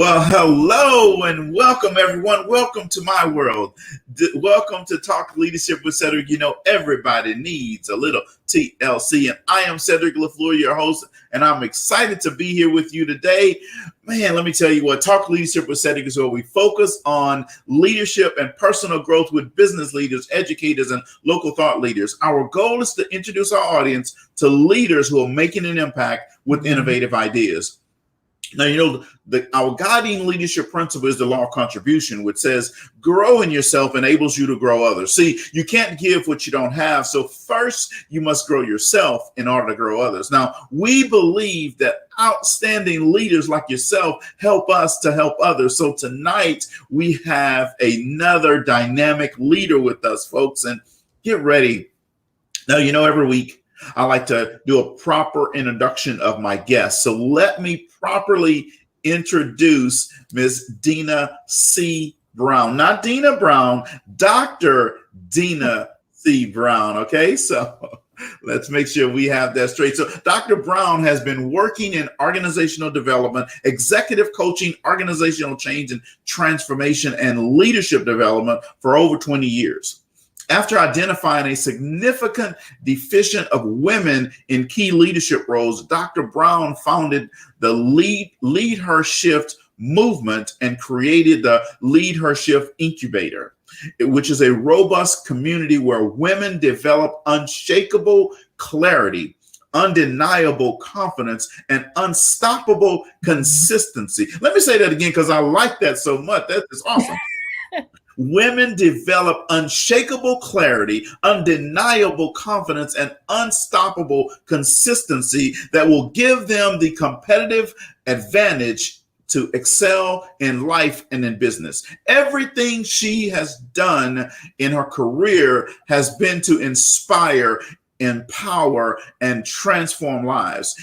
Well, hello and welcome, everyone. Welcome to my world. Welcome to Talk Leadership with Cedrick. You know, everybody needs a little TLC, and I am Cedrick LaFleur, your host, and I'm excited to be here with you today. Man, let me tell you what, Talk Leadership with Cedrick is where we focus on leadership and personal growth with business leaders, educators, and local thought leaders. Our goal is to introduce our audience to leaders who are making an impact with innovative ideas. Now, you know, our guiding leadership principle is the law of contribution, which says growing yourself enables you to grow others. See, you can't give what you don't have. So first, you must grow yourself in order to grow others. Now, we believe that outstanding leaders like yourself help us to help others. So tonight, we have another dynamic leader with us, folks, and get ready. Now, you know, every week, I like to do a proper introduction of my guests. So let me properly introduce Ms. Deena C. Brown. Not Deena Brown, Dr. Deena C. Brown. Okay, so let's make sure we have that straight. So Dr. Brown has been working in organizational development, executive coaching, organizational change and transformation, and leadership development for over 20 years. After identifying a significant deficit of women in key leadership roles, Dr. Brown founded the Lead Her Shift movement and created the Lead Her Shift Incubator, which is a robust community where women develop unshakable clarity, undeniable confidence, and unstoppable consistency. Let me say that again because I like that so much. That is awesome. Women develop unshakable clarity, undeniable confidence, and unstoppable consistency that will give them the competitive advantage to excel in life and in business. Everything she has done in her career has been to inspire, empower, and transform lives.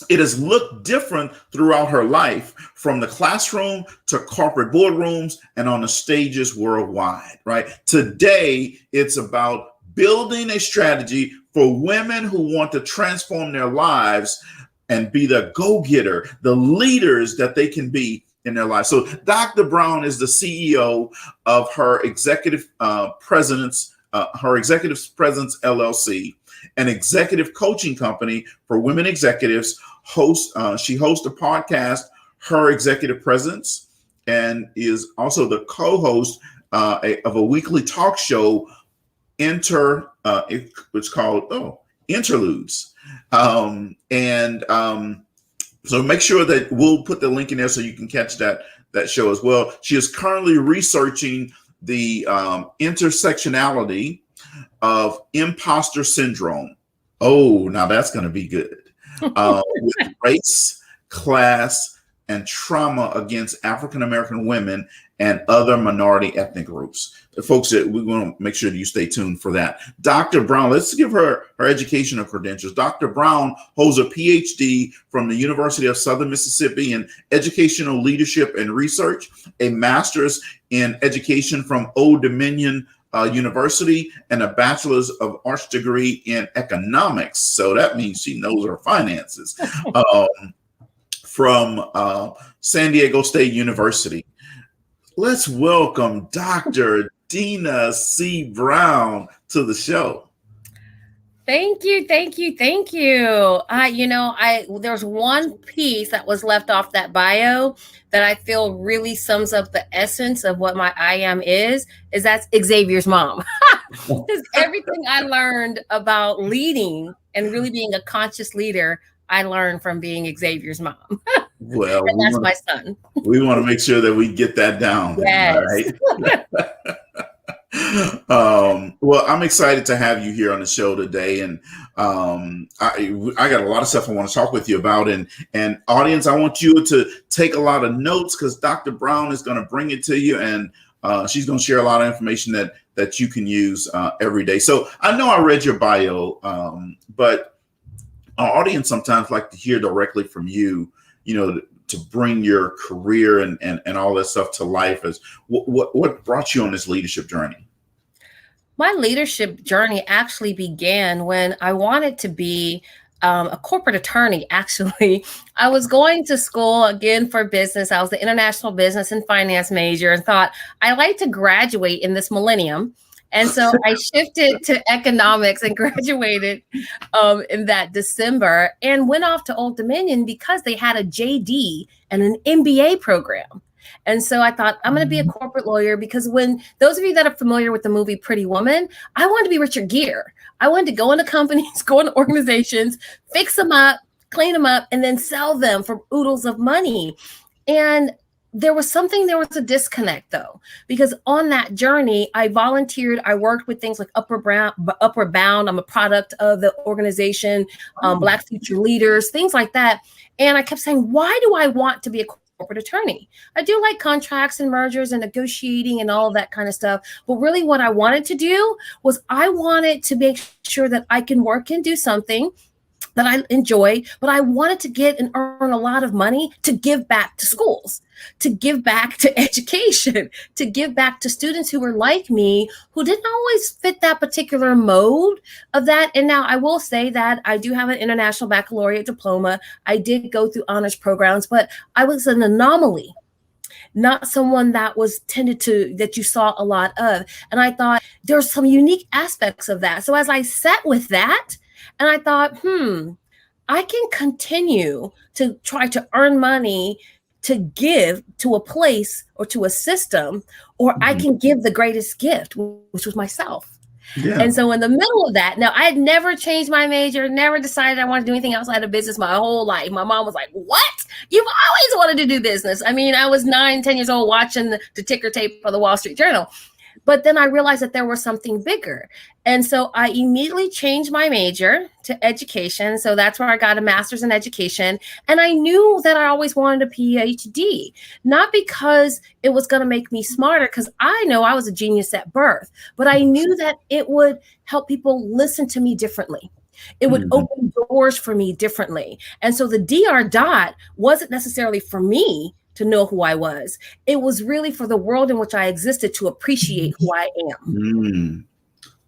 It has looked different throughout her life, from the classroom to corporate boardrooms and on the stages worldwide, right? Today, it's about building a strategy for women who want to transform their lives and be the go-getter, the leaders that they can be in their lives. So Dr. Brown is the CEO of her Executive Presence LLC, an executive coaching company for women executives. She hosts a podcast, Her Executive Presence, and is also the co-host of a weekly talk show, it's called Interludes. So make sure that we'll put the link in there so you can catch that show as well. She is currently researching the intersectionality of imposter syndrome. Oh, now that's going to be good. With race, class, and trauma against African-American women and other minority ethnic groups. Folks, we want to make sure that you stay tuned for that. Dr. Brown, let's give her educational credentials. Dr. Brown holds a PhD from the University of Southern Mississippi in educational leadership and research, a master's in education from Old Dominion University, and a bachelor's of arts degree in economics. So that means she knows her finances from San Diego State University. Let's welcome Dr. Deena C. Brown to the show. Thank you. There's one piece that was left off that bio that I feel really sums up the essence of what my I am is that's Xavier's mom. Because everything I learned about leading and really being a conscious leader, I learned from being Xavier's mom. Well, and that's my son. We want to make sure that we get that down. Yes. Right? Well, I'm excited to have you here on the show today, and I got a lot of stuff I want to talk with you about. And audience, I want you to take a lot of notes because Dr. Brown is going to bring it to you, and she's going to share a lot of information that you can use every day. So I know I read your bio, but our audience sometimes like to hear directly from you. You know, to bring your career and all that stuff to life. As what brought you on this leadership journey? My leadership journey actually began when I wanted to be a corporate attorney, actually. I was going to school again for business. I was the international business and finance major and thought I like to graduate in this millennium. And so I shifted to economics and graduated in that December and went off to Old Dominion because they had a JD and an MBA program. And so I thought, I'm going to be a corporate lawyer because when those of you that are familiar with the movie Pretty Woman, I wanted to be Richard Gere. I wanted to go into companies, go into organizations, fix them up, clean them up, and then sell them for oodles of money. And there was a disconnect though, because on that journey, I volunteered. I worked with things like Upward Bound. I'm a product of the organization, Black Future Leaders, things like that. And I kept saying, why do I want to be a corporate attorney? I do like contracts and mergers and negotiating and all of that kind of stuff. But really what I wanted to do was I wanted to make sure that I can work and do something that I enjoy, but I wanted to get and earn a lot of money to give back to schools, to give back to education, to give back to students who were like me, who didn't always fit that particular mode of that. And now I will say that I do have an international baccalaureate diploma. I did go through honors programs, but I was an anomaly, not someone that that you saw a lot of. And I thought there's some unique aspects of that. So as I sat with that, and I thought, I can continue to try to earn money to give to a place or to a system, or I can give the greatest gift, which was myself. Yeah. And so in the middle of that, now I had never changed my major, never decided I wanted to do anything outside of business my whole life. My mom was like, what? You've always wanted to do business. I mean, I was 9, 10 years old watching the ticker tape for the Wall Street Journal. But then I realized that there was something bigger. And so I immediately changed my major to education. So that's where I got a master's in education. And I knew that I always wanted a PhD, not because it was going to make me smarter, because I know I was a genius at birth, but I knew that it would help people listen to me differently. It would open doors for me differently. And so the DR. wasn't necessarily for me to know who I was. It was really for the world in which I existed to appreciate who I am.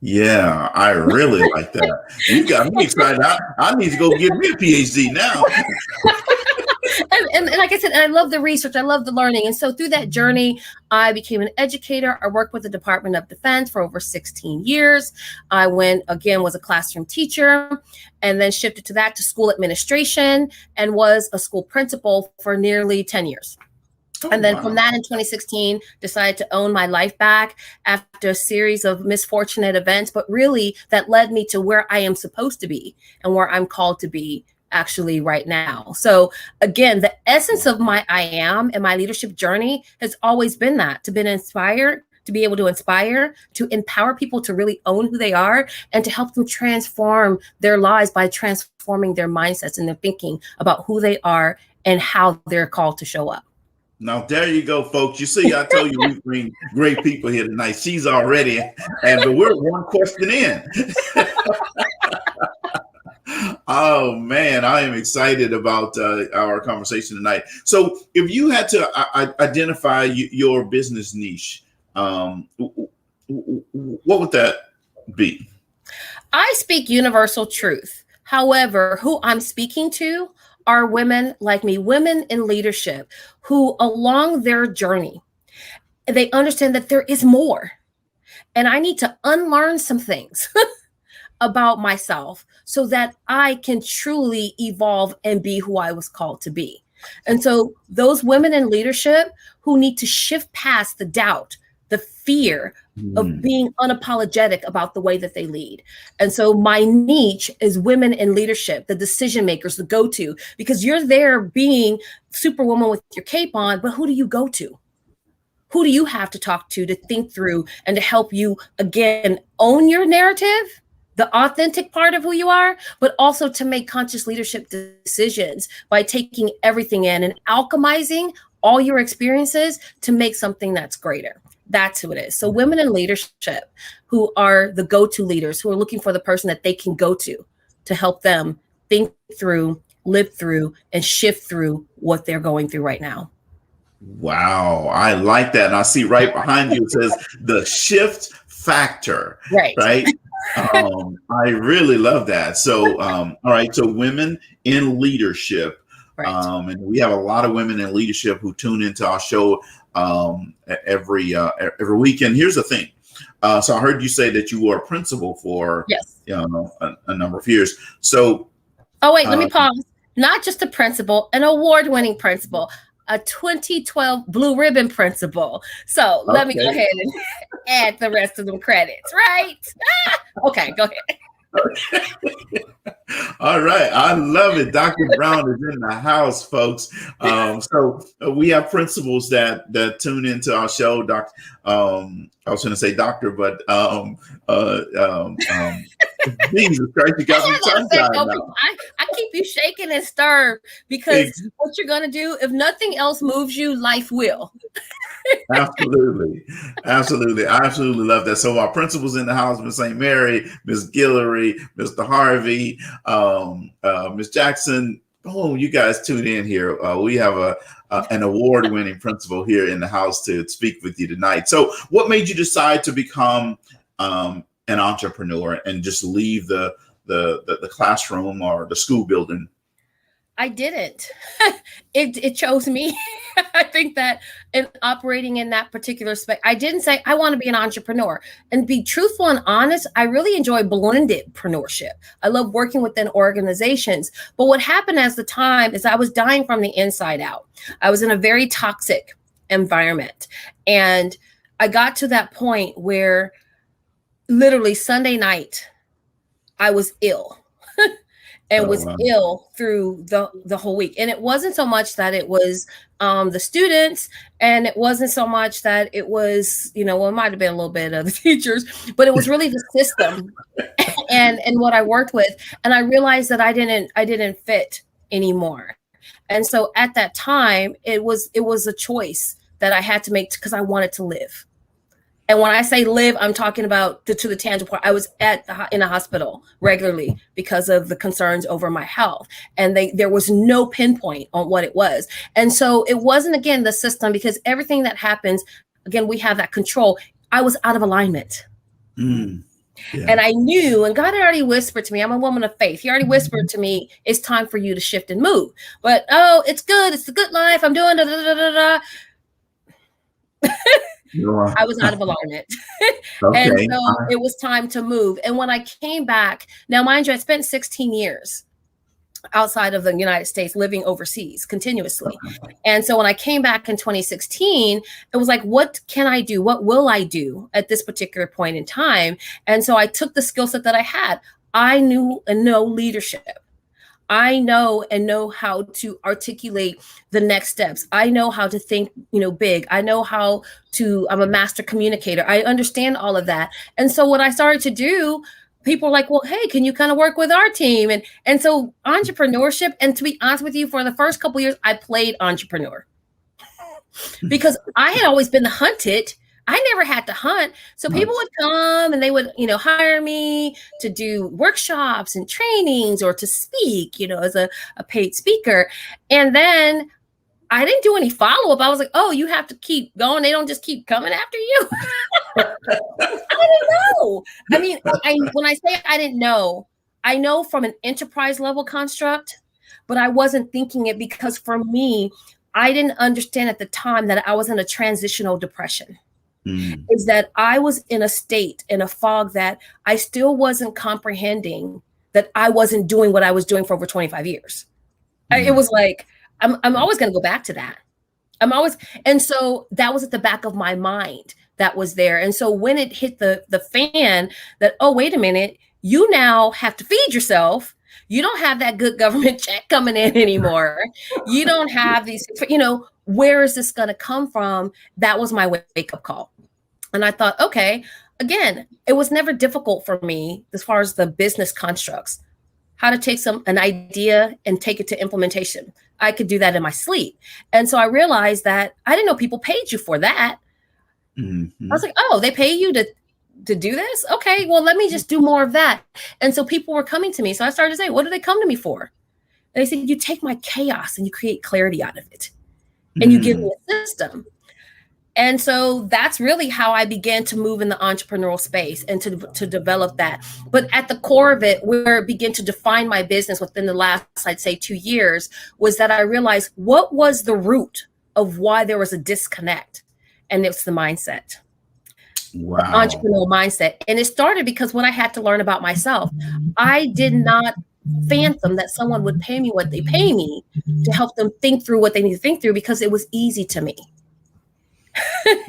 Yeah, I really like that. You got me excited. I need to go get me a PhD now. And like I said, I love the research. I love the learning. And so through that journey, I became an educator. I worked with the Department of Defense for over 16 years. I was a classroom teacher, and then shifted to school administration and was a school principal for nearly 10 years. And then from that in 2016, decided to own my life back after a series of misfortunate events, but really that led me to where I am supposed to be and where I'm called to be actually right now. So again, the essence of my I am and my leadership journey has always been that, to be inspired, to be able to inspire, to empower people to really own who they are, and to help them transform their lives by transforming their mindsets and their thinking about who they are and how they're called to show up. Now, there you go, folks. You see, I told you we bring great people here tonight. She's already, but we're one question in. Oh, man, I am excited about our conversation tonight. So if you had to identify your business niche, what would that be? I speak universal truth. However, who I'm speaking to are women like me, women in leadership who along their journey, they understand that there is more. And I need to unlearn some things about myself so that I can truly evolve and be who I was called to be. And so those women in leadership who need to shift past the doubt, the fear of being unapologetic about the way that they lead. And so my niche is women in leadership, the decision makers, the go-to, because you're there being superwoman with your cape on, but who do you go to? Who do you have to talk to think through and to help you, again, own your narrative, the authentic part of who you are, but also to make conscious leadership decisions by taking everything in and alchemizing all your experiences to make something that's greater. That's who it is. So women in leadership who are the go-to leaders, who are looking for the person that they can go to help them think through, live through, and shift through what they're going through right now. Wow, I like that. And I see right behind you, it says the shift factor, Right. right? I really love that. So, all right. So women in leadership. Right. And we have a lot of women in leadership who tune into our show every week. And here's the thing. So I heard you say that you were a principal for Yes. a number of years. So, oh wait, let me pause. Not just a principal, an award-winning principal, a 2012 Blue Ribbon principal. So let me go ahead and add the rest of them credits, right? Okay, go ahead. All right. I love it. Dr. Brown is in the house, folks. So we have principals that tune into our show. I was going to say doctor, but Jesus Christ, you got me tongue-tied now. I keep you shaking and stirred because what you're going to do, if nothing else moves you, life will. Absolutely. I absolutely love that. So our principals in the house, Miss St. Mary, Miss Guillory, Mr. Harvey, Miss Jackson. Oh, you guys tune in here. We have an award-winning principal here in the house to speak with you tonight. So what made you decide to become an entrepreneur and just leave the classroom or the school building? I didn't. It chose me. I think that in operating in that particular space, I didn't say I want to be an entrepreneur. And be truthful and honest, I really enjoy blended entrepreneurship. I love working within organizations. But what happened as the time is I was dying from the inside out. I was in a very toxic environment. And I got to that point where literally Sunday night, I was ill. And was ill through the whole week. And it wasn't so much that it was the students, and it wasn't so much that it was, it might have been a little bit of the teachers, but it was really the system and what I worked with. And I realized that I didn't fit anymore. And so at that time, it was a choice that I had to make because I wanted to live. And when I say live, I'm talking about to the tangible part. I was in a hospital regularly because of the concerns over my health. And there was no pinpoint on what it was. And so it wasn't, again, the system, because everything that happens, again, we have that control. I was out of alignment. Yeah. And I knew, and God had already whispered to me, I'm a woman of faith. He already whispered to me, it's time for you to shift and move. But, it's good. It's the good life. I'm doing da-da-da-da-da. I was out of alignment. Okay. And so it was time to move. And when I came back, now mind you, I spent 16 years outside of the United States living overseas continuously. And so when I came back in 2016, it was like, what can I do? What will I do at this particular point in time? And so I took the skill set that I had. I knew and know leadership. I know how to articulate the next steps. I know how to think, big. I know I'm a master communicator. I understand all of that. And so what I started to do, people were like, well, hey, can you kind of work with our team? And so entrepreneurship, and to be honest with you, for the first couple of years, I played entrepreneur because I had always been the hunted. I never had to hunt. So people would come and they would, hire me to do workshops and trainings or to speak, as a paid speaker. And then I didn't do any follow-up. I was like, oh, you have to keep going. They don't just keep coming after you. I didn't know. I mean, when I say I didn't know, I know from an enterprise level construct, but I wasn't thinking it because for me, I didn't understand at the time that I was in a transitional depression. Is that I was in a state, in a fog that I still wasn't comprehending that I wasn't doing what I was doing for over 25 years. It was like, I'm always going to go back to that. And so that was at the back of my mind that was there. And so when it hit the fan that, oh, wait a minute, you now have to feed yourself. You don't have that good government check coming in anymore. You don't have these, where is this going to come from? That was my wake-up call. And I thought, okay, again, it was never difficult for me as far as the business constructs, how to take an idea and take it to implementation. I could do that in my sleep. And so I realized that I didn't know people paid you for that. Mm-hmm. I was like, oh, they pay you to do this? Okay, well, let me just do more of that. And so people were coming to me. So I started to say, what do they come to me for? And they said, you take my chaos and you create clarity out of it. And you give me a system. And so that's really how I began to move in the entrepreneurial space and to develop that. But at the core of it, where it began to define my business within the last, I'd say, 2 years, was that I realized what was the root of why there was a disconnect. And it's the mindset. Wow. The entrepreneurial mindset. And it started because what I had to learn about myself, I did not phantom that someone would pay me what they pay me to help them think through what they need to think through, because it was easy to me.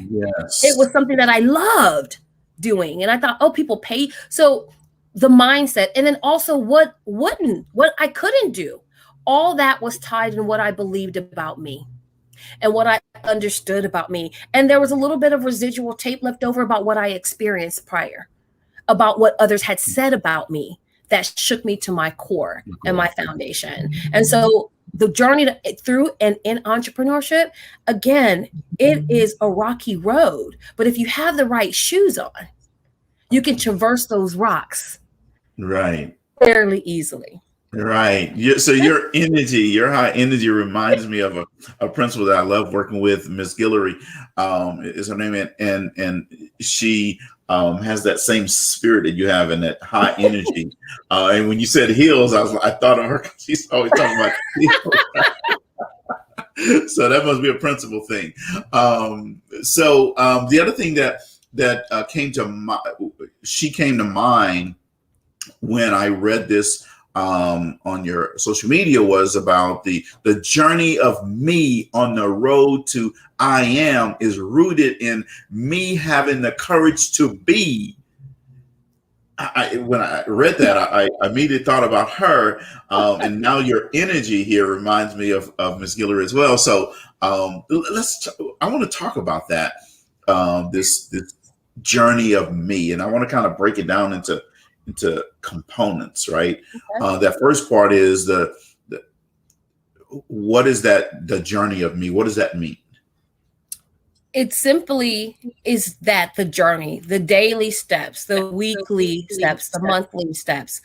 Yes. It was something that I loved doing. And I thought, oh, people pay. So the mindset, and then also what I couldn't do, all that was tied in what I believed about me and what I understood about me. And there was a little bit of residual tape left over about what I experienced prior, about what others had said about me that shook me to my core and my foundation. And so the journey through and in entrepreneurship, again, it is a rocky road. But if you have the right shoes on, you can traverse those rocks right fairly easily. Right. So your energy, your high energy reminds me of a principal that I love working with, Miss Guillory, is her name. And she has that same spirit that you have and that high energy. And when you said heels, I thought of her. She's always talking about heels. So that must be a principal thing. The other thing that she came to mind when I read this on your social media was about the journey of me on the road to I am is rooted in me having the courage to be. When I read that, I immediately thought about her, and now your energy here reminds me of Miss Guillory as well. So I want to talk about that, this journey of me, and I want to kind of break it down into components, right? Okay. That first part is the what is that, the journey of me? What does that mean? It simply is that the journey, the daily steps, the weekly steps, the monthly steps,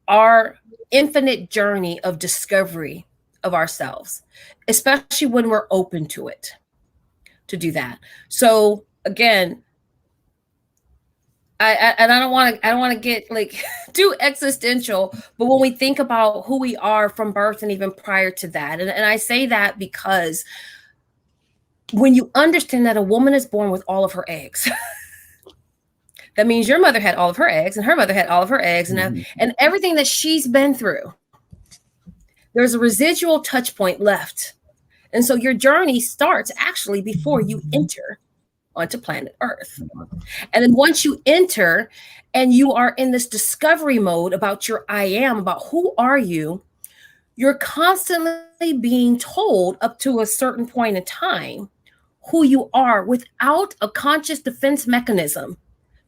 our infinite journey of discovery of ourselves, especially when we're open to it, to do that. So again, I don't want to get like too existential, but when we think about who we are from birth and even prior to that, and I say that because when you understand that a woman is born with all of her eggs, that means your mother had all of her eggs and her mother had all of her eggs, and everything that she's been through, there's a residual touch point left. And so your journey starts actually before you enter onto planet Earth. And then once you enter and you are in this discovery mode about your I am, about who are you, you're constantly being told up to a certain point in time who you are without a conscious defense mechanism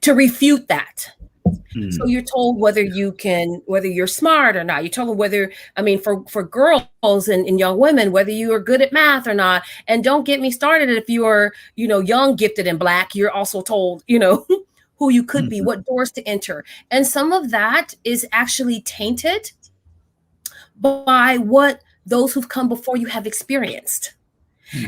to refute that. So you're told whether you're smart or not. You're told for girls and young women, whether you are good at math or not. And don't get me started if you are, young, gifted, and Black, you're also told, who you could be, what doors to enter. And some of that is actually tainted by what those who've come before you have experienced.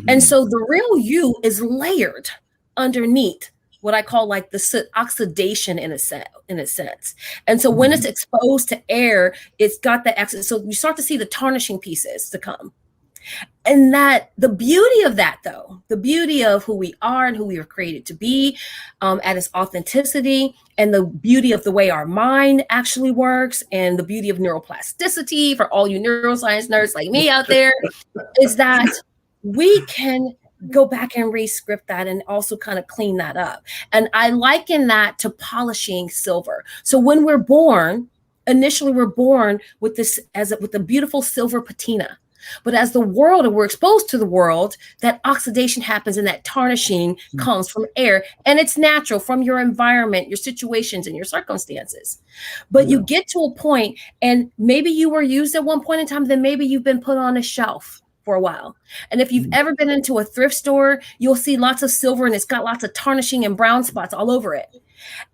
And so the real you is layered underneath what I call like the oxidation in a sense. And so when it's exposed to air, it's got the access. So you start to see the tarnishing pieces to come. And that the beauty of that, though, the beauty of who we are and who we were created to be, at its authenticity, and the beauty of the way our mind actually works, and the beauty of neuroplasticity for all you neuroscience nerds like me out there, is that we can go back and re-script that and also kind of clean that up. And I liken that to polishing silver. So when we're born, initially we're born with this with a beautiful silver patina. But as the world, and we're exposed to the world, that oxidation happens and that tarnishing comes from air. And it's natural from your environment, your situations, and your circumstances. But you get to a point, and maybe you were used at one point in time, then maybe you've been put on a shelf for a while. And if you've ever been into a thrift store, you'll see lots of silver and it's got lots of tarnishing and brown spots all over it.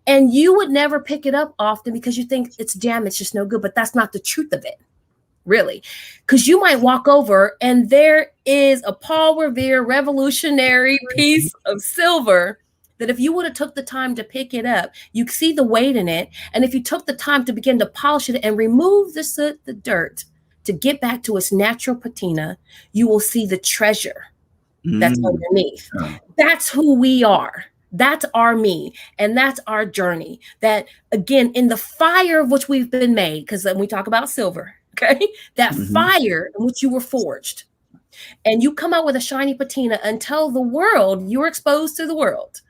And you would never pick it up often because you think it's damaged, it's just no good, but that's not the truth of it. really, because you might walk over and there is a Paul Revere revolutionary piece of silver that if you would have took the time to pick it up, you see the weight in it. And if you took the time to begin to polish it and remove the soot, the dirt, to get back to its natural patina, you will see the treasure that's underneath. That's who we are. That's our me. And that's our journey. That, again, in the fire of which we've been made, because when we talk about silver, okay, that fire in which you were forged, and you come out with a shiny patina and tell the world you're exposed to the world.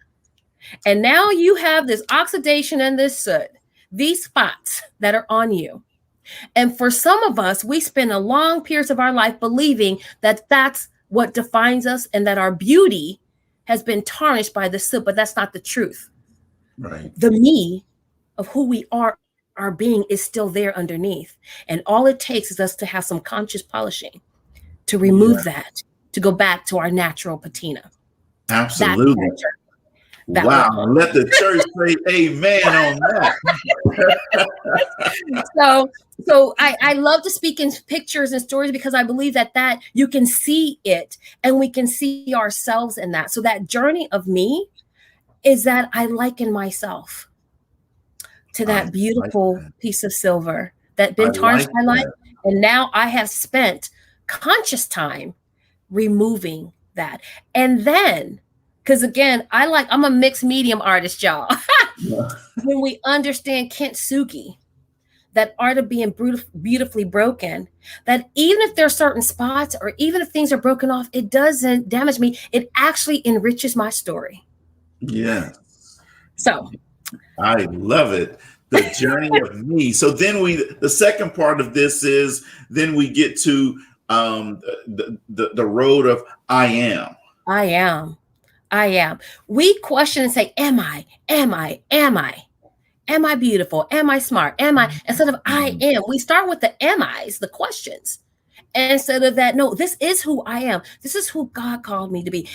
And now you have this oxidation and this soot, these spots that are on you. And for some of us, we spend a long periods of our life believing that that's what defines us and that our beauty has been tarnished by the soot, but that's not the truth. Right. The me of who we are, our being, is still there underneath. And all it takes is us to have some conscious polishing to remove that, to go back to our natural patina. Absolutely. Wow. Let the church say amen on that. So I love to speak in pictures and stories because I believe that you can see it and we can see ourselves in that. So that journey of me is that I liken myself to that beautiful piece of silver that been tarnished by life. And now I have spent conscious time removing that. And then, because again, I'm a mixed medium artist, y'all. When we understand kintsugi, that art of being beautifully broken, that even if there are certain spots or even if things are broken off, it doesn't damage me. It actually enriches my story. Yeah. So I love it. The journey of me. So then the second part of this is then we get to the road of I am. I am. We question and say, am I? Am I? Am I? Am I beautiful? Am I smart? Am I? Instead of I am, we start with the am I's, the questions. And instead of that, no, this is who I am. This is who God called me to be.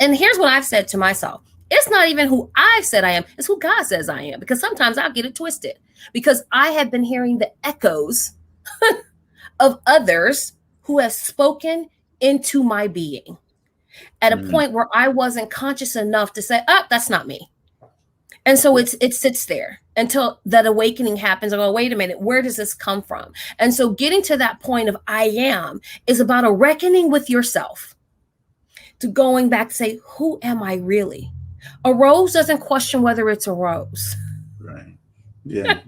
And here's what I've said to myself. It's not even who I said I am. It's who God says I am. Because sometimes I'll get it twisted. Because I have been hearing the echoes of others who have spoken into my being at a point where I wasn't conscious enough to say, oh, that's not me. And so it sits there until that awakening happens. I go, wait a minute, where does this come from? And so getting to that point of I am is about a reckoning with yourself, to going back to say, who am I really? A rose doesn't question whether it's a rose. Right. Yeah.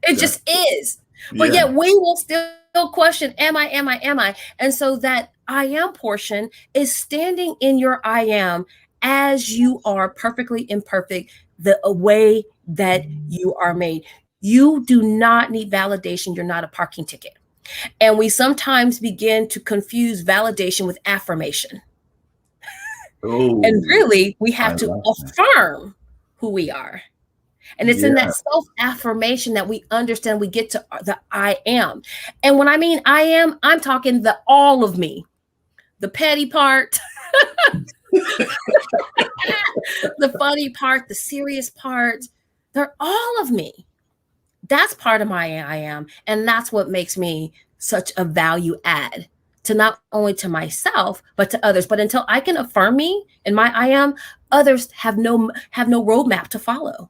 It just is. But yet we will still question, am I, am I, am I? And so that I am portion is standing in your I am as you are, perfectly imperfect, the way that you are made. You do not need validation. You're not a parking ticket. And we sometimes begin to confuse validation with affirmation. Oh, and really, we have to affirm who we are. And it's in that self-affirmation that we understand we get to the I am. And when I mean I am, I'm talking the all of me. The petty part, the funny part, the serious part, they're all of me. That's part of my I am. And that's what makes me such a value add to not only to myself, but to others. But until I can affirm me in my I am, others have no roadmap to follow.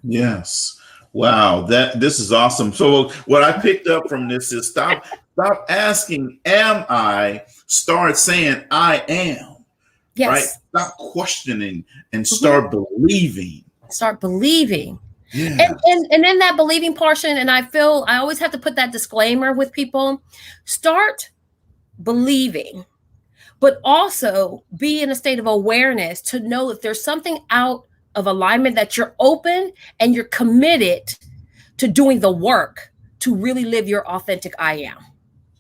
Yes. Wow. This is awesome. So what I picked up from this is stop asking, am I? Start saying, I am. Yes. Right? Stop questioning and start believing. Start believing. Yeah. And in that believing portion, and I always have to put that disclaimer with people, start believing, but also be in a state of awareness to know if there's something out of alignment that you're open and you're committed to doing the work to really live your authentic I am.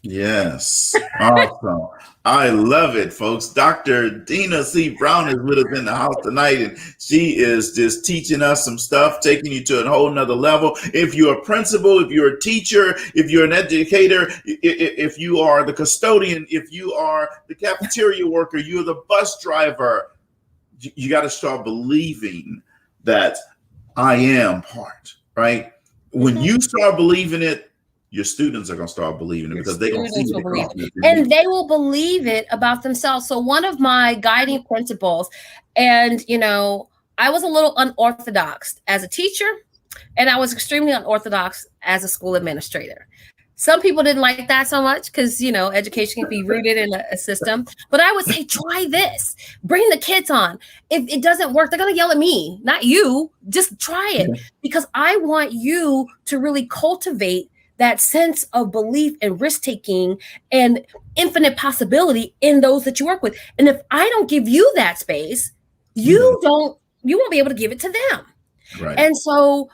Yes. Awesome. I love it, folks. Dr. Deena C. Brown is with us in the house tonight, and she is just teaching us some stuff, taking you to a whole nother level. If you're a principal, if you're a teacher, if you're an educator, if you are the custodian, if you are the cafeteria worker, you're the bus driver, you got to start believing that I am part, right? When you start believing it, your students are going to start believing it, Your because they're going to see students will believe it. it. And they will believe it about themselves. So one of my guiding principles, and I was a little unorthodox as a teacher, and I was extremely unorthodox as a school administrator. Some people didn't like that so much because, education can be rooted in a system. But I would say, try this. Bring the kids on. If it doesn't work, they're going to yell at me, not you. Just try it. Because I want you to really cultivate that sense of belief and risk-taking and infinite possibility in those that you work with. And if I don't give you that space, you won't be able to give it to them. Right. And so,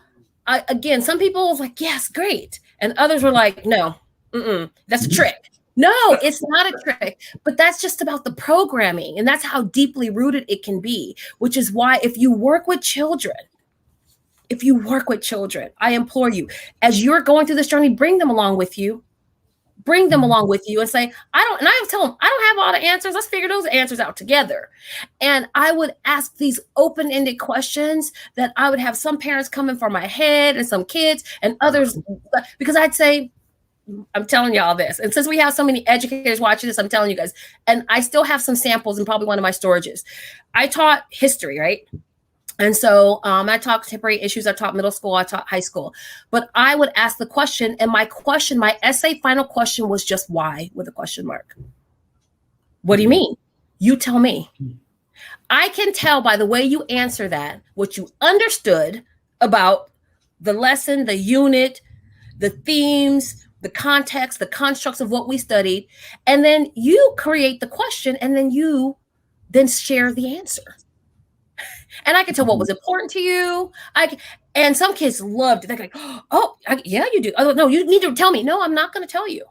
again, some people was like, yes, great. And others were like, no, that's a trick. No, it's not a trick. But that's just about the programming. And that's how deeply rooted it can be, which is why if you work with children, I implore you, as you're going through this journey, bring them along with you. Bring them along with you and say, I tell them, I don't have all the answers. Let's figure those answers out together. And I would ask these open-ended questions that I would have some parents coming from my head and some kids and others, because I'd say, I'm telling y'all this. And since we have so many educators watching this, I'm telling you guys, and I still have some samples in probably one of my storages. I taught history, right? And so I taught contemporary issues. I taught middle school. I taught high school. But I would ask the question, and my essay final question was just why with a question mark. What do you mean? You tell me. I can tell by the way you answer that what you understood about the lesson, the unit, the themes, the context, the constructs of what we studied. And then you create the question, and then you share the answer. And I can tell what was important to you. And some kids loved it. They're like, yeah, you do. Oh, no, you need to tell me. No, I'm not going to tell you.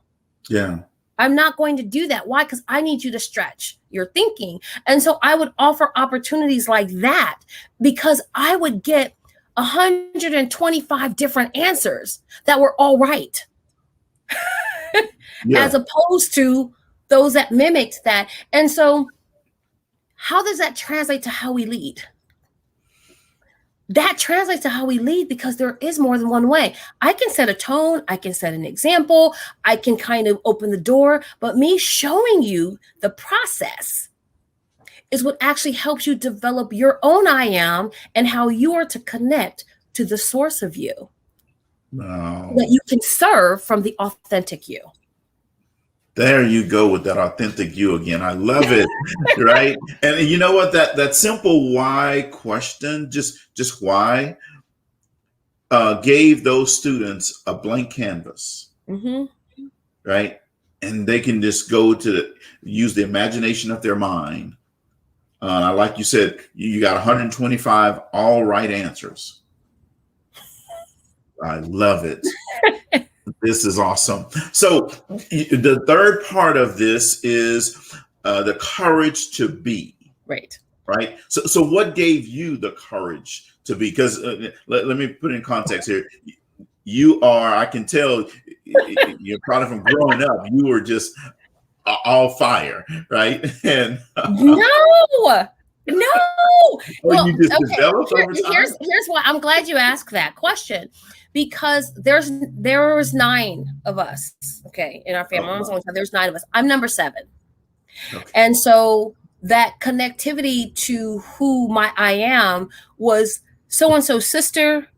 Yeah. I'm not going to do that. Why? Because I need you to stretch your thinking. And so I would offer opportunities like that, because I would get 125 different answers that were all right. As opposed to those that mimicked that. And so how does that translate to how we lead? That translates to how we lead, because there is more than one way. I can set a tone. I can set an example. I can kind of open the door. But me showing you the process is what actually helps you develop your own I am and how you are to connect to the source of you. Wow. That you can serve from the authentic you. There you go with that authentic you again. I love it. Right. And you know what, that simple why question, just why, gave those students a blank canvas. Right. And they can just go to use the imagination of their mind. Like you said, you got 125 all right answers. I love it. This is awesome. So the third part of this is the courage to be. Right. Right. So what gave you the courage to be? Because let me put it in context here. You are, I can tell, you're probably from growing up, you were just all fire, right? And no. Well, you just developed over time? Here's why I'm glad you asked that question, because there was 9 of us, okay, in our family. There's 9 of us. I'm number 7. Okay. And so that connectivity to who I am was so-and-so's sister,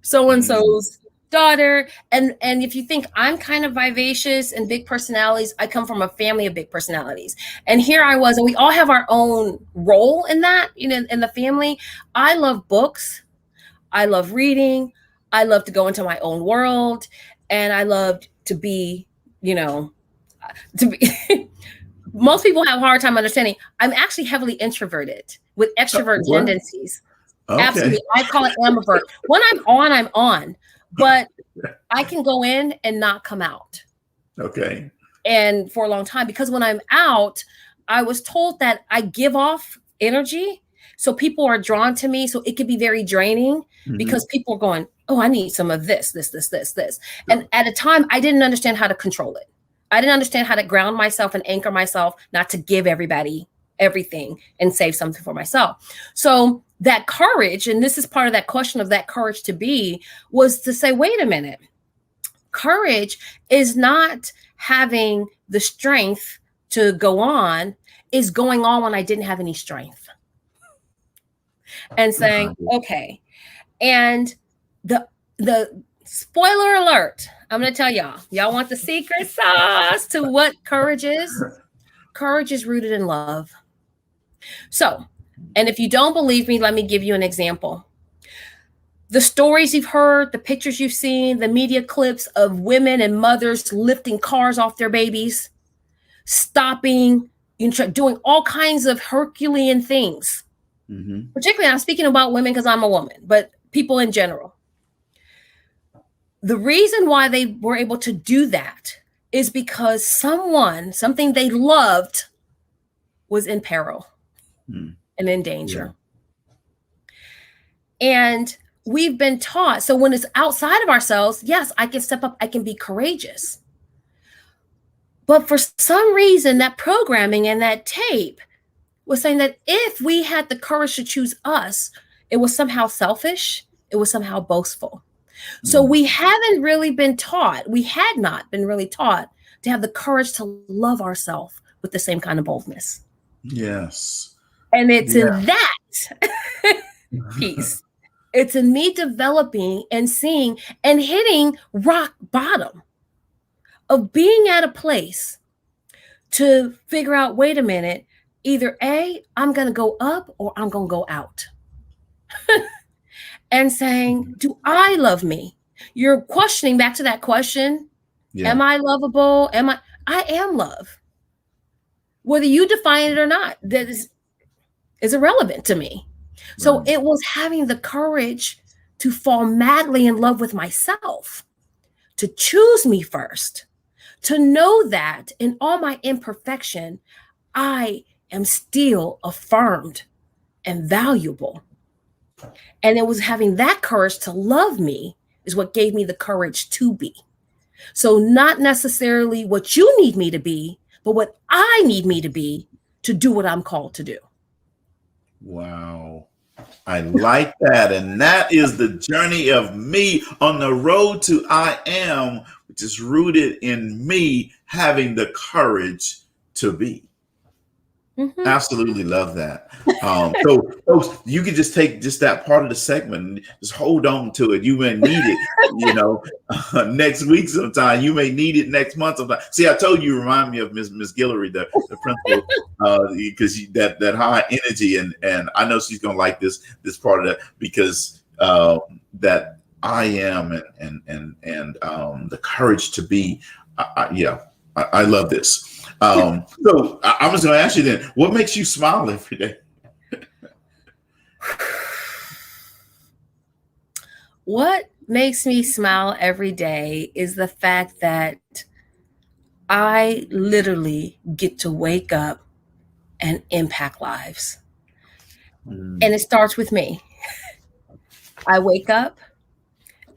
so-and-so's daughter. And if you think I'm kind of vivacious and big personalities, I come from a family of big personalities. And here I was, and we all have our own role in that, in the family. I love books. I love reading. I love to go into my own world. And I love to be, most people have a hard time understanding. I'm actually heavily introverted with extrovert tendencies. Okay. Absolutely. I call it ambivert. When I'm on. But I can go in and not come out. Okay. And for a long time, because when I'm out, I was told that I give off energy. So people are drawn to me. So it could be very draining because people are going, oh, I need some of this. And at a time, I didn't understand how to control it. I didn't understand how to ground myself and anchor myself, not to give everybody everything and save something for myself. So that courage, and this is part of that question of that courage to be, was to say, wait a minute, courage is not having the strength to go on, is going on when I didn't have any strength. And saying, okay. And the spoiler alert, I'm going to tell y'all want the secret sauce to what courage is? Courage is rooted in love. So, and if you don't believe me, let me give you an example. The stories you've heard, the pictures you've seen, the media clips of women and mothers lifting cars off their babies, stopping, doing all kinds of Herculean things. Mm-hmm. Particularly, I'm speaking about women because I'm a woman, but people in general. The reason why they were able to do that is because something they loved was in peril and in danger. Yeah. And we've been taught, so when it's outside of ourselves, yes, I can step up, I can be courageous. But for some reason, that programming and that tape was saying that if we had the courage to choose us, it was somehow selfish, it was somehow boastful. So we haven't really been taught, we had not been really taught to have the courage to love ourselves with the same kind of boldness. Yes. And it's in that piece. It's in me developing and seeing and hitting rock bottom of being at a place to figure out, wait a minute, either A, I'm going to go up or I'm going to go out. And saying, do I love me? You're questioning back to that question. Yeah. Am I lovable? I am love. Whether you define it or not, that is irrelevant to me. Right. So it was having the courage to fall madly in love with myself, to choose me first, to know that in all my imperfection, I am still affirmed and valuable. And it was having that courage to love me is what gave me the courage to be. So not necessarily what you need me to be, but what I need me to be to do what I'm called to do. Wow. I like that. And that is the journey of me on the road to I am, which is rooted in me having the courage to be. Mm-hmm. Absolutely love that. So folks, you can just take just that part of the segment and just hold on to it. You may need it, next week sometime. You may need it next month sometime. See, I told you remind me of Miss Guillory, the principal, because that high energy, and I know she's gonna like this part of that because that I am and the courage to be. I love this. So I was going to ask you then, what makes you smile every day? What makes me smile every day is the fact that I literally get to wake up and impact lives. And it starts with me. I wake up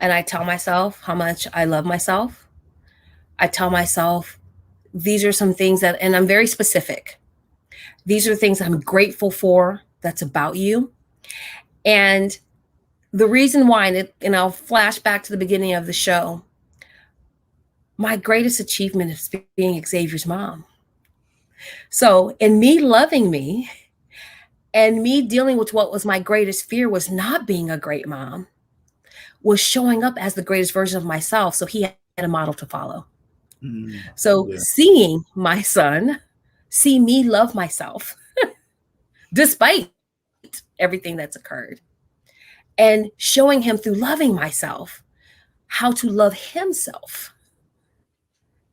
and I tell myself how much I love myself. I tell myself, these are some things that, and I'm very specific. These are things I'm grateful for that's about you. And the reason why, and I'll flash back to the beginning of the show, my greatest achievement is being Xavier's mom. So in me loving me and me dealing with what was my greatest fear was not being a great mom, was showing up as the greatest version of myself. So he had a model to follow. So seeing my son see me love myself despite everything that's occurred and showing him through loving myself how to love himself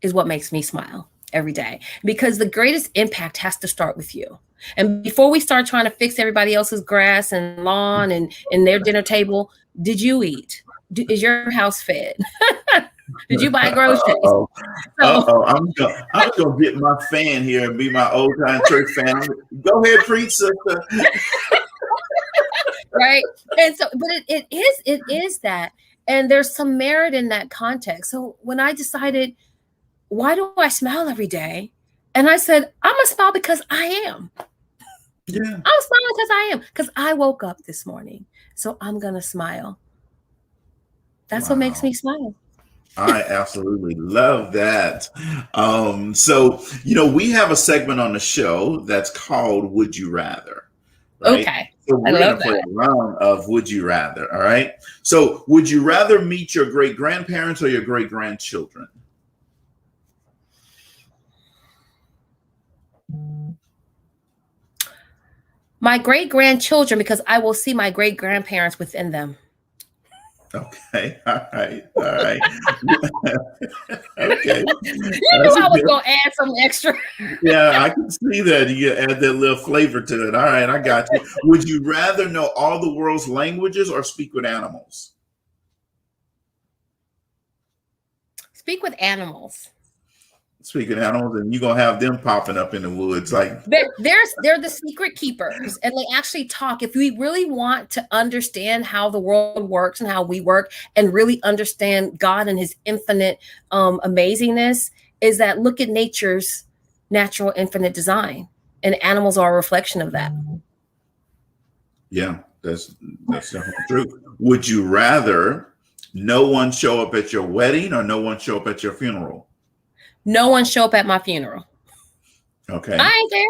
is what makes me smile every day, because the greatest impact has to start with you. And before we start trying to fix everybody else's grass and lawn and their dinner table, did you eat? Is your house fed? Did you buy groceries? I'm gonna get my fan here and be my old time church fan. Go ahead, preach, sister. Right. And so, but it is that, and there's some merit in that context. So when I decided, why do I smile every day? And I said, I'm gonna smile because I am. Yeah. I'm smiling because I am, because I woke up this morning. So I'm gonna smile. That's what makes me smile. I absolutely love that. So, we have a segment on the show that's called Would You Rather, right? Okay. So I we're going love to play that. a round of Would You Rather, all right? So, would you rather meet your great grandparents or your great grandchildren? My great grandchildren, because I will see my great grandparents within them. Okay, all right, all right. Okay, You knew that's a I was good. going to add some extra. Yeah, I can see that. You add that little flavor to it. All right, I got you. Would you rather know all the world's languages or speak with animals? Speak with animals. Speaking of animals, and you're gonna have them popping up in the woods, like They're the secret keepers, and they actually talk. If we really want to understand how the world works and how we work, and really understand God and His infinite amazingness, is that look at nature's natural infinite design, and animals are a reflection of that. yeah, that's definitely true. Would you rather no one show up at your wedding or no one show up at your funeral? No one show up at my funeral. Okay. I ain't there.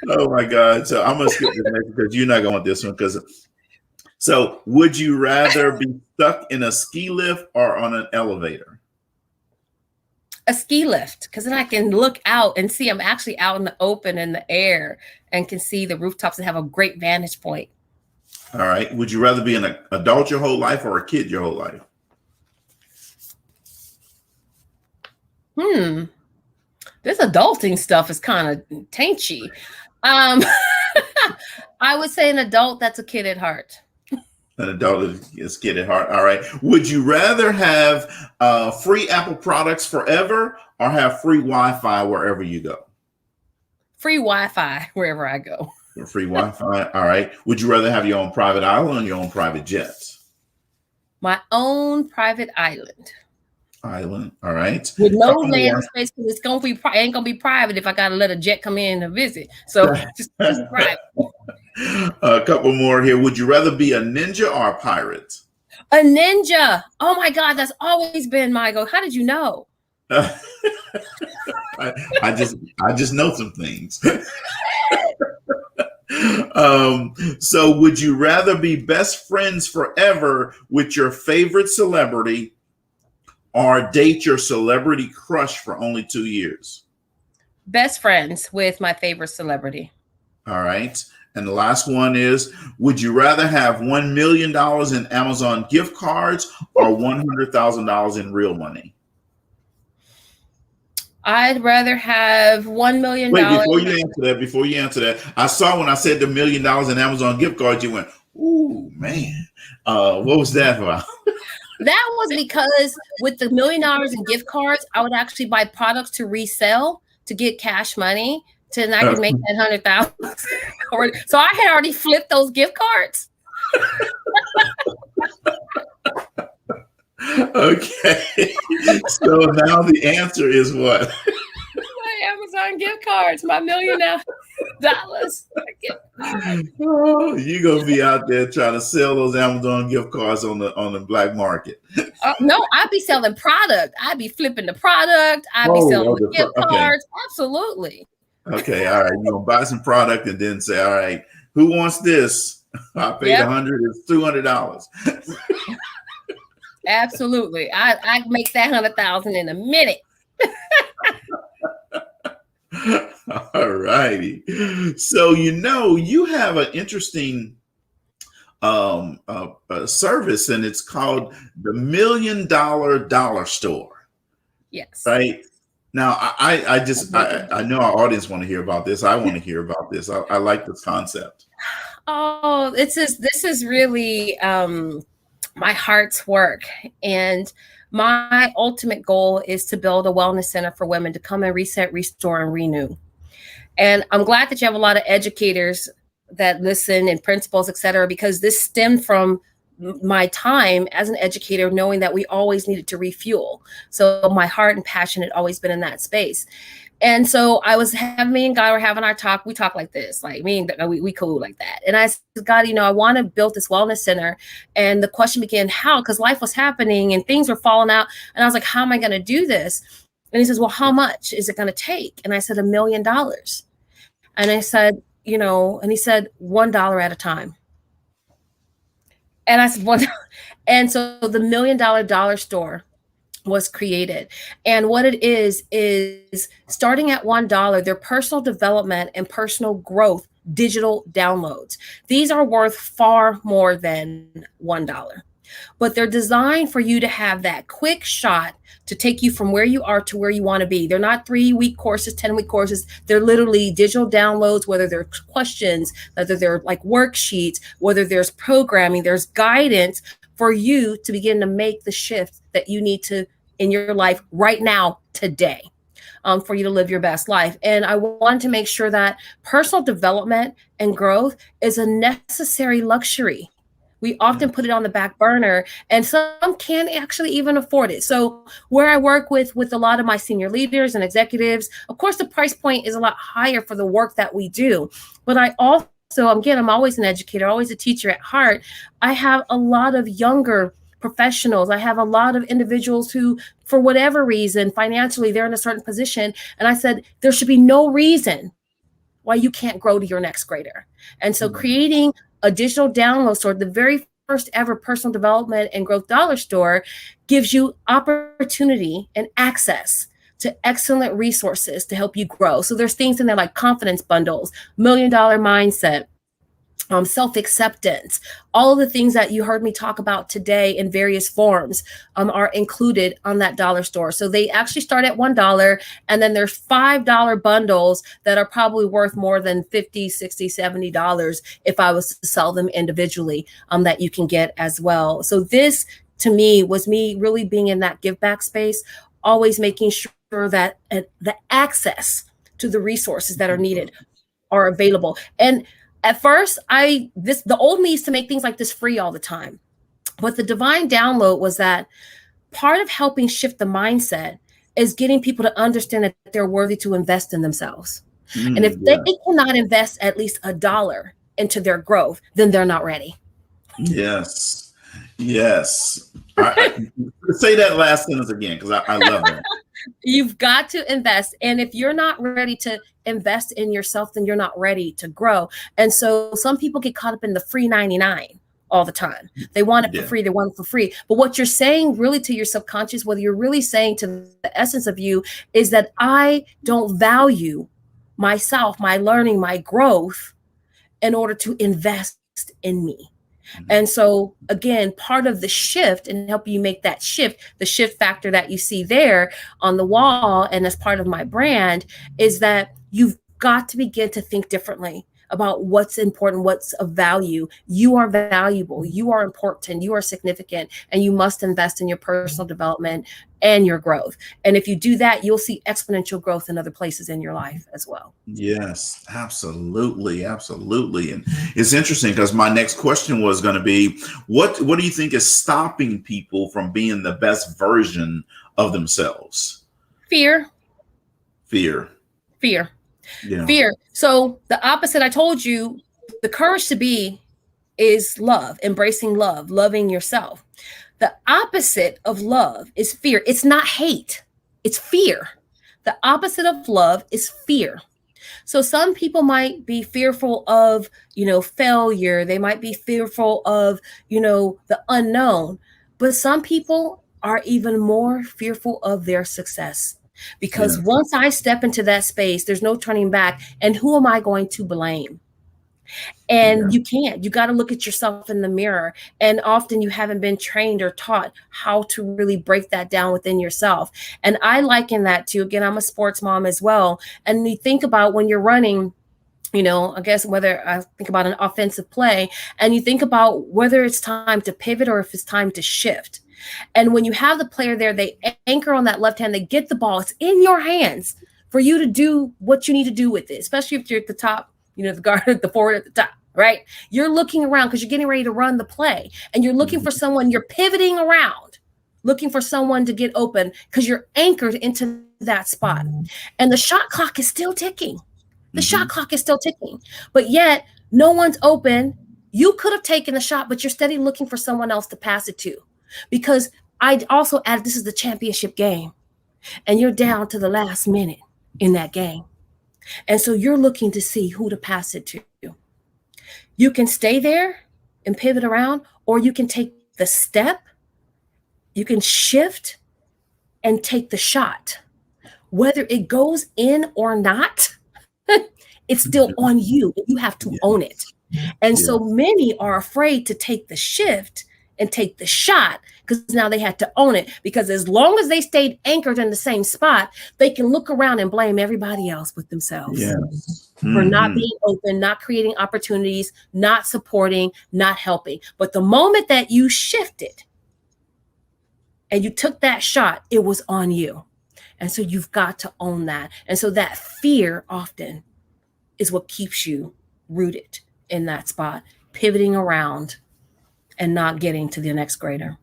Oh my God. So I'm gonna skip the next because you're not gonna want this one so would you rather be stuck in a ski lift or on an elevator? A ski lift, because then I can look out and see I'm actually out in the open in the air and can see the rooftops and have a great vantage point. All right. Would you rather be an adult your whole life or a kid your whole life? This adulting stuff is kind of tainty. I would say an adult that's a kid at heart. An adult is kid at heart. All right. Would you rather have free Apple products forever or have free Wi-Fi wherever you go? Free Wi-Fi wherever I go. Free Wi-Fi. All right. Would you rather have your own private island or your own private jet? My own private island. All right. With no land space, because ain't gonna be private if I gotta let a jet come in to visit. So just private. A couple more here. Would you rather be a ninja or a pirate? A ninja. Oh my God, that's always been my goal. How did you know? I just know some things. So would you rather be best friends forever with your favorite celebrity or date your celebrity crush for only 2 years? Best friends with my favorite celebrity. All right. And the last one is, would you rather have $1 million in Amazon gift cards or $100,000 in real money? I'd rather have $1 million. Wait, before you answer that, I saw when I said the $1 million in Amazon gift cards, you went, ooh, man. What was that about? That was because with the $1 million in gift cards, I would actually buy products to resell to get cash money. And I could make that 100,000. So I had already flipped those gift cards. Okay. So now the answer is what? My Amazon gift cards, my $1 million. Oh, you're gonna be out there trying to sell those Amazon gift cards on the black market. No, I'd be selling product. I'd be flipping the product. I'd be selling the gift cards. Absolutely. Okay, all right. You're gonna buy some product and then say, all right, who wants this? I paid $100, it's $200. Absolutely. I make that 100,000 in a minute. All righty. So you have an interesting service, and it's called the $1 Million Dollar Store. Yes. Right. Now, I know our audience want to hear about this. I want to hear about this. I like this concept. Oh, this is really my heart's work. And my ultimate goal is to build a wellness center for women to come and reset, restore, and renew. And I'm glad that you have a lot of educators that listen and principals, et cetera, because this stemmed from my time as an educator, knowing that we always needed to refuel. So my heart and passion had always been in that space. And so I was having, me and God were having our talk. We talk like this, like me and we cool like that. And I said, God, I want to build this wellness center. And the question began, how? Because life was happening and things were falling out. And I was like, how am I going to do this? And he says, well, how much is it going to take? And I said, $1 million. And I said, and he said, $1 at a time. And I said, $1. And so the $1 million dollar store was created. And what it is starting at $1, their personal development and personal growth digital downloads. These are worth far more than $1, but they're designed for you to have that quick shot to take you from where you are to where you want to be. They're not 3-week courses, 10-week courses. They're literally digital downloads, whether they're questions, whether they're like worksheets, whether there's programming, there's guidance for you to begin to make the shift that you need to in your life right now, today, for you to live your best life. And I want to make sure that personal development and growth is a necessary luxury. We often put it on the back burner, and some can't actually even afford it. So where I work with a lot of my senior leaders and executives, of course, the price point is a lot higher for the work that we do. But I also, again, I'm always an educator, always a teacher at heart. I have a lot of younger professionals. I have a lot of individuals who, for whatever reason, financially, they're in a certain position. And I said, there should be no reason why you can't grow to your next grader. And so creating a digital download store, the very first ever personal development and growth dollar store, gives you opportunity and access to excellent resources to help you grow. So there's things in there like confidence bundles, $1 million mindset, self-acceptance, all of the things that you heard me talk about today in various forms are included on that dollar store. So they actually start at $1, and then there's $5 bundles that are probably worth more than $50, $60, $70 if I was to sell them individually, that you can get as well. So this, to me, was me really being in that give back space, always making sure that the access to the resources that are needed are available. And at first, the old me used to make things like this free all the time. But the divine download was that part of helping shift the mindset is getting people to understand that they're worthy to invest in themselves. And if they cannot invest at least $1 into their growth, then they're not ready. Yes. I say that last sentence again, because I love that. You've got to invest. And if you're not ready to invest in yourself, then you're not ready to grow. And so some people get caught up in the free 99 all the time. They want it for free. They want it for free. But what you're saying really to your subconscious, whether you're really saying to the essence of you, is that I don't value myself, my learning, my growth in order to invest in me. And so, again, part of the shift and help you make that shift, the shift factor that you see there on the wall and as part of my brand, is that you've got to begin to think differently about what's important, what's of value. You are valuable, you are important, you are significant, and you must invest in your personal development and your growth. And if you do that, you'll see exponential growth in other places in your life as well. Yes, absolutely. And it's interesting because my next question was going to be, what do you think is stopping people from being the best version of themselves? Fear. Yeah. Fear. So the opposite, I told you, the courage to be is love, embracing love, loving yourself. The opposite of love is fear. It's not hate, it's fear. The opposite of love is fear. So some people might be fearful of, failure. They might be fearful of, the unknown. But some people are even more fearful of their success. Because once I step into that space, there's no turning back. And who am I going to blame? And you can't. You got to look at yourself in the mirror. And often you haven't been trained or taught how to really break that down within yourself. And I liken that to, again, I'm a sports mom as well. And you think about when you're running, I guess whether I think about an offensive play, and you think about whether it's time to pivot or if it's time to shift. And when you have the player there, they anchor on that left hand, they get the ball, it's in your hands for you to do what you need to do with it, especially if you're at the top, the guard, the forward at the top. right? You're looking around because you're getting ready to run the play, and you're looking for someone, you're pivoting around, looking for someone to get open because you're anchored into that spot. And the shot clock is still ticking. The shot clock is still ticking, but yet no one's open. You could have taken the shot, but you're steady looking for someone else to pass it to. Because I also added, this is the championship game, and you're down to the last minute in that game. And so you're looking to see who to pass it to. You can stay there and pivot around, or you can take the step, you can shift and take the shot. Whether it goes in or not, it's still on you. You have to own it. And so many are afraid to take the shift and take the shot because now they had to own it. Because as long as they stayed anchored in the same spot, they can look around and blame everybody else but themselves for not being open, not creating opportunities, not supporting, not helping. But the moment that you shifted and you took that shot, it was on you. And so you've got to own that. And so that fear often is what keeps you rooted in that spot, pivoting around and not getting to the next grader.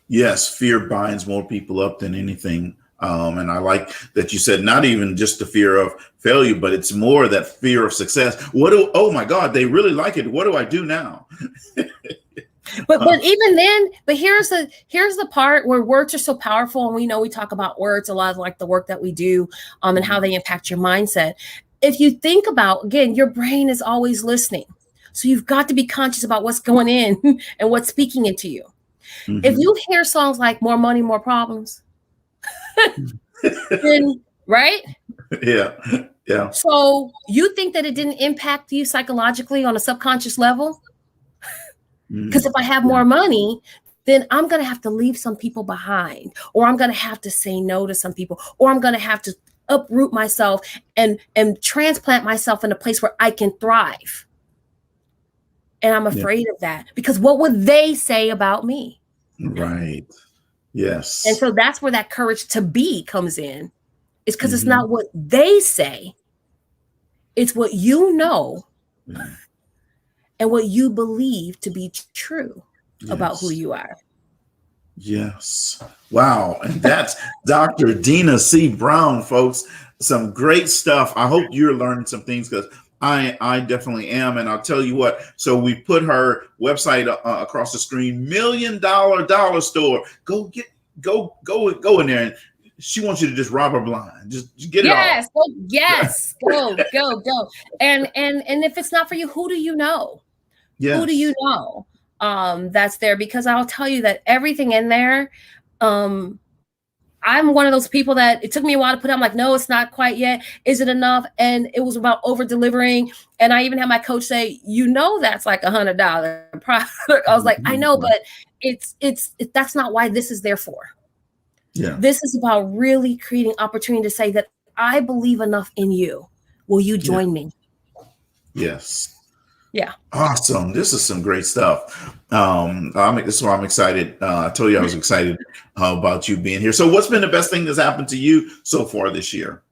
Yes, fear binds more people up than anything. And I like that you said not even just the fear of failure, but it's more that fear of success. Oh my God, they really like it. What do I do now? But even then, but here's the part where words are so powerful, and we know we talk about words a lot, like the work that we do, and how they impact your mindset. If you think about, again, your brain is always listening, so you've got to be conscious about what's going in and what's speaking into you. If you hear songs like "More Money, More Problems," then right, yeah. So you think that it didn't impact you psychologically on a subconscious level? Because if I have more money, then I'm going to have to leave some people behind, or I'm going to have to say no to some people, or I'm going to have to uproot myself and transplant myself in a place where I can thrive. And I'm afraid of that because what would they say about me? Right. Yes. And so that's where that courage to be comes in. It's because it's not what they say. It's what you know and what you believe to be true about who you are. Yes. Wow. And that's Dr. Deena C. Brown, folks. Some great stuff. I hope you're learning some things because I definitely am. And I'll tell you what. So we put her website across the screen, $1 Million Dollar Store. Go in there. And she wants you to just rob her blind. Just get it all. Go. And if it's not for you, who do you know? Yes. Who do you know that's there? Because I'll tell you that everything in there, I'm one of those people that it took me a while to put out. I'm like, no, it's not quite yet. Is it enough? And it was about over delivering. And I even had my coach say, that's like $100 product. I was like, I know, but that's not why this is there for. Yeah. This is about really creating opportunity to say that I believe enough in you. Will you join me? Yes. Yeah. Awesome. This is some great stuff. This is why I'm excited. I told you I was excited about you being here. So what's been the best thing that's happened to you so far this year?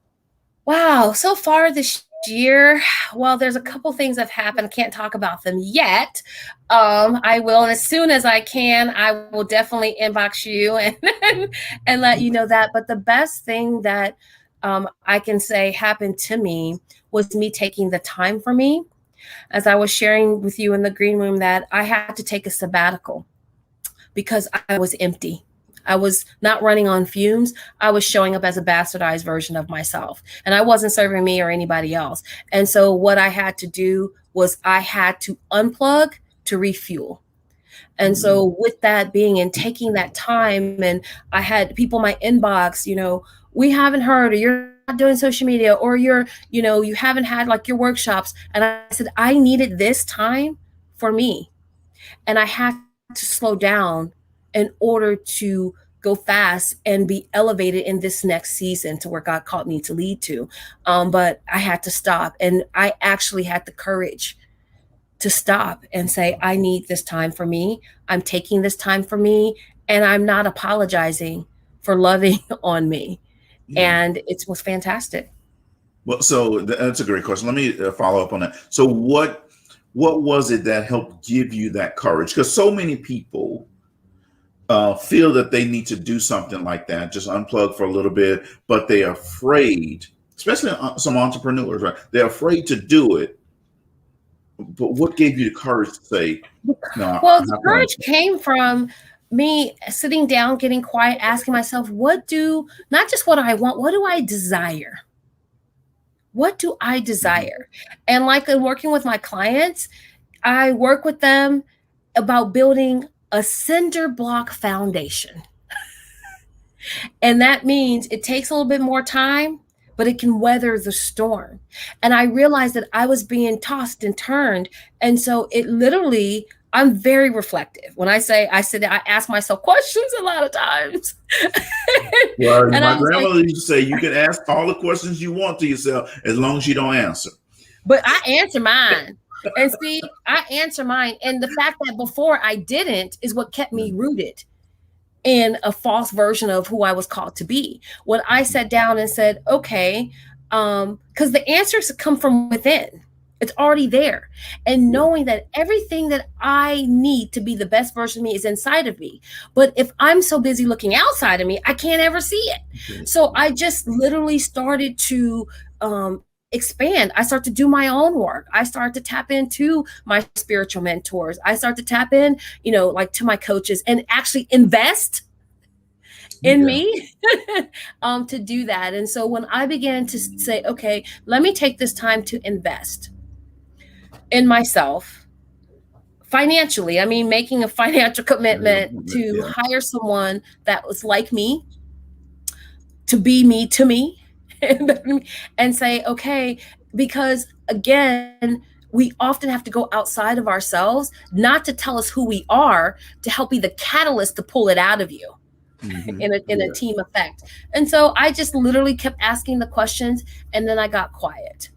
Wow. So far this year, well, there's a couple things that have happened. Can't talk about them yet. I will. And as soon as I can, I will definitely inbox you and let you know that. But the best thing that I can say happened to me was me taking the time for me. As I was sharing with you in the green room that I had to take a sabbatical because I was empty. I was not running on fumes. I was showing up as a bastardized version of myself, and I wasn't serving me or anybody else. And so what I had to do was I had to unplug to refuel. And so with that being and taking that time, and I had people in my inbox, we haven't heard, or you're not doing social media, or you haven't had like your workshops. And I said, I needed this time for me. And I had to slow down in order to go fast and be elevated in this next season to where God called me to lead to. But I had to stop. And I actually had the courage to stop and say, I need this time for me. I'm taking this time for me. And I'm not apologizing for loving on me. And it was fantastic. Well, so that's a great question. Let me follow up on that. So what what was it that helped give you that courage? Because so many people feel that they need to do something like that, just unplug for a little bit, but they're afraid, especially some entrepreneurs, right? They're afraid to do it. But what gave you the courage to say, no? Well, the courage came from me sitting down, getting quiet, asking myself, not just what I want, what do I desire? What do I desire? And like working with my clients, I work with them about building a cinder block foundation. And that means it takes a little bit more time, but it can weather the storm. And I realized that I was being tossed and turned. And so I'm very reflective. When I ask myself questions a lot of times. Well, my grandmother used to say, you can ask all the questions you want to yourself as long as you don't answer. But I answer mine. And see, I answer mine. And the fact that before I didn't is what kept me rooted in a false version of who I was called to be. When I sat down and said, okay, because the answers come from within. It's already there. And knowing that everything that I need to be the best version of me is inside of me. But if I'm so busy looking outside of me, I can't ever see it. Okay. So I just literally started to expand. I start to do my own work. I start to tap into my spiritual mentors. I start to tap in, like to my coaches and actually invest in me to do that. And so when I began to say, okay, let me take this time to invest in myself financially, I mean, making a financial commitment to hire someone that was like me, to be me to me, and say, okay, because again, we often have to go outside of ourselves, not to tell us who we are, to help be the catalyst to pull it out of you. Mm-hmm. in a team effect. And so I just literally kept asking the questions, and then I got quiet.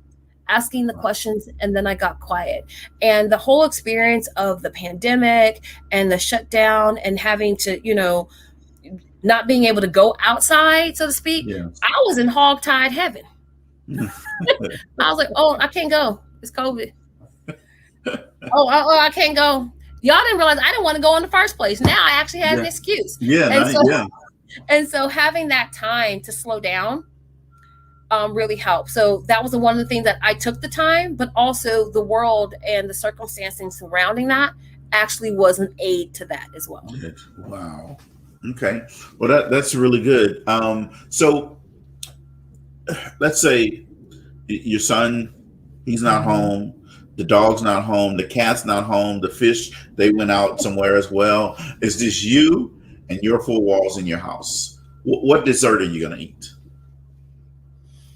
Asking the questions, and then I got quiet. And the whole experience of the pandemic and the shutdown and having to, not being able to go outside, so to speak, I was in hog-tied heaven. I was like, oh, I can't go. It's COVID. I can't go. Y'all didn't realize I didn't want to go in the first place. Now I actually had an excuse. And so having that time to slow down really helped. So that was one of the things that I took the time, but also the world and the circumstances surrounding that actually was an aid to that as well. Wow. Okay. Well, that's really good. So let's say your son, he's not home. The dog's not home. The cat's not home. The fish, they went out somewhere as well. It's just you and your four walls in your house. What dessert are you going to eat?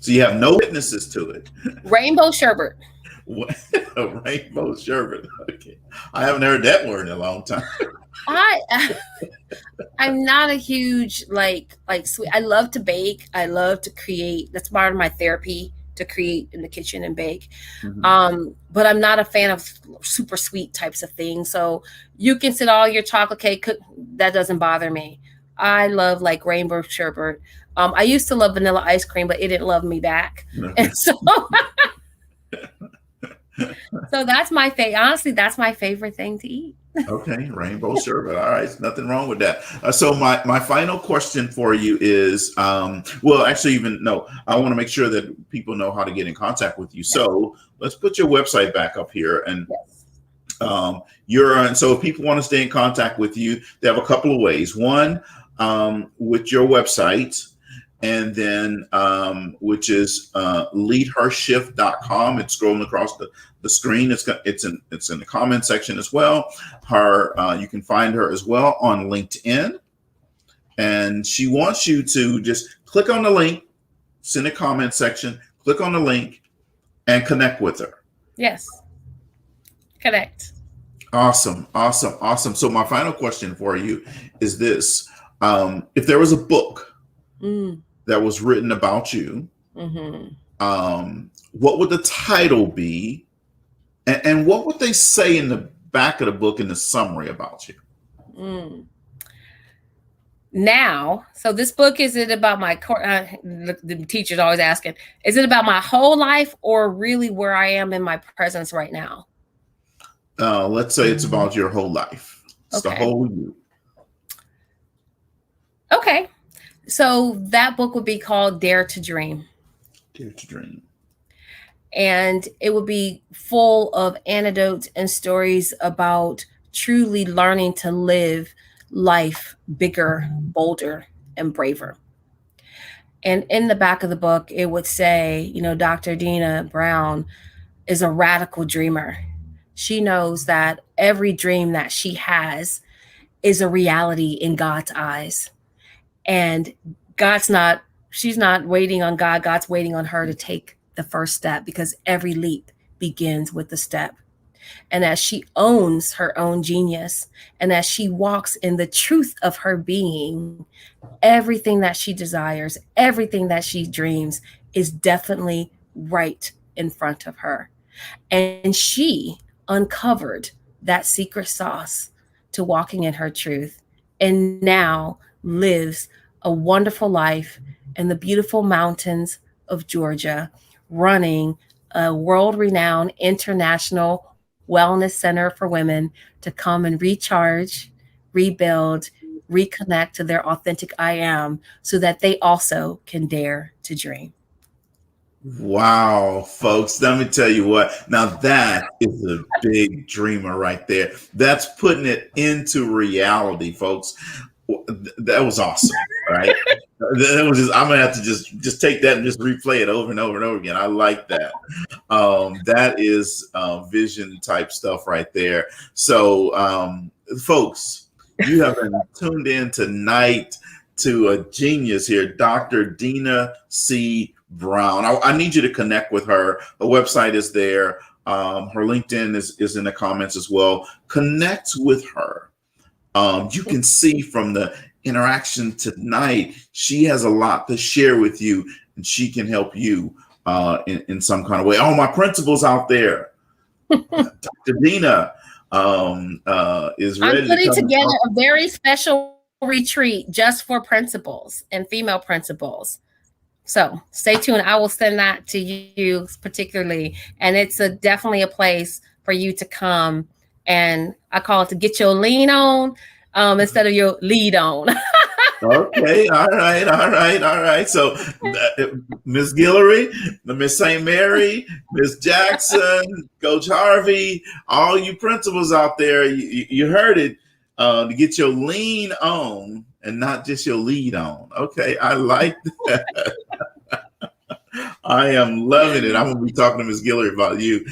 So you have no witnesses to it. Rainbow sherbet. A rainbow sherbet. Okay. I haven't heard that word in a long time. I'm not a huge like sweet. I love to bake. I love to create. That's part of my therapy, to create in the kitchen and bake. Mm-hmm. But I'm not a fan of super sweet types of things. So you can sit all your chocolate cake, that doesn't bother me. I love like rainbow sherbet. I used to love vanilla ice cream, but it didn't love me back. No. And so that's my honestly, that's my favorite thing to eat. Okay, rainbow sherbet. All right, nothing wrong with that. So my final question for you is, I want to make sure that people know how to get in contact with you. So let's put your website back up here, and so if people want to stay in contact with you, they have a couple of ways. One, with your website, and then which is leadhershift.com. It's scrolling across the screen. It's in the comment section as well. You can find her as well on LinkedIn, and she wants you to just click on the link. It's in the comment section. Click on the link and connect with her. Yes, connect. Awesome. So my final question for you is this: if there was a book that was written about you, what would the title be, and what would they say in the back of the book in the summary about you? Now, so this book, is it about my the teacher's always asking, is it about my whole life or really where I am in my presence right now? let's say it's about your whole life. It's the whole you. Okay. So that book would be called Dare to Dream. Dare to Dream. And it would be full of anecdotes and stories about truly learning to live life bigger, bolder, and braver. And in the back of the book, it would say, Dr. Deena Brown is a radical dreamer. She knows that every dream that she has is a reality in God's eyes. And she's not waiting on God. God's waiting on her to take the first step, because every leap begins with the step. And as she owns her own genius, and as she walks in the truth of her being, everything that she desires, everything that she dreams is definitely right in front of her. And she uncovered that secret sauce to walking in her truth, and now lives a wonderful life in the beautiful mountains of Georgia, running a world-renowned international wellness center for women to come and recharge, rebuild, reconnect to their authentic I am, so that they also can dare to dream. Wow, folks, let me tell you what. Now that is a big dreamer right there. That's putting it into reality, folks. That was awesome, right? That was I'm gonna have to just take that and just replay it over and over and over again. I like that. That is vision type stuff right there. So, folks, you have been tuned in tonight to a genius here, Dr. Deena C. Brown. I need you to connect with her. The website is there. Her LinkedIn is in the comments as well. Connect with her. You can see from the interaction tonight, she has a lot to share with you, and she can help you in some kind of way. Oh, my principals out there. Dr. Deena is ready. I'm putting together a very special retreat just for principals and female principals. So stay tuned. I will send that to you particularly. And it's definitely a place for you to come. And I call it to get your lean on instead of your lead on. Okay. All right. So Miss Guillory, Miss St. Mary, Miss Jackson, Coach Harvey, all you principals out there, you heard it, to get your lean on and not just your lead on. Okay. I like that. I am loving it. I'm going to be talking to Miss Guillory about you.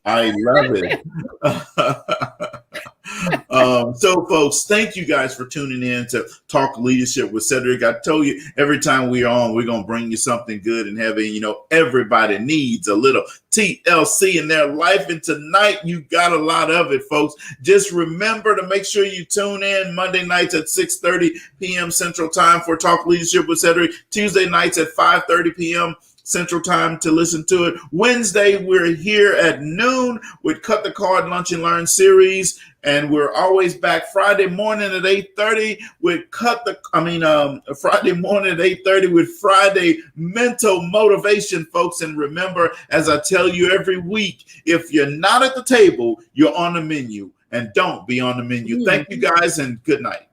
I love it. So, folks, thank you guys for tuning in to Talk Leadership with Cedrick. I told you every time we're on, we're going to bring you something good and heavy. Everybody needs a little TLC in their life. And tonight, you got a lot of it, folks. Just remember to make sure you tune in Monday nights at 6:30 p.m. Central Time for Talk Leadership with Cedrick. Tuesday nights at 5:30 p.m. Central Time to listen to it. Wednesday, we're here at noon with Cut the Card Lunch and Learn series. And we're always back Friday morning at 8:30 with Friday morning at 8:30 with Friday Mental Motivation, folks. And remember, as I tell you every week, if you're not at the table, you're on the menu, and don't be on the menu. Thank you guys, and good night.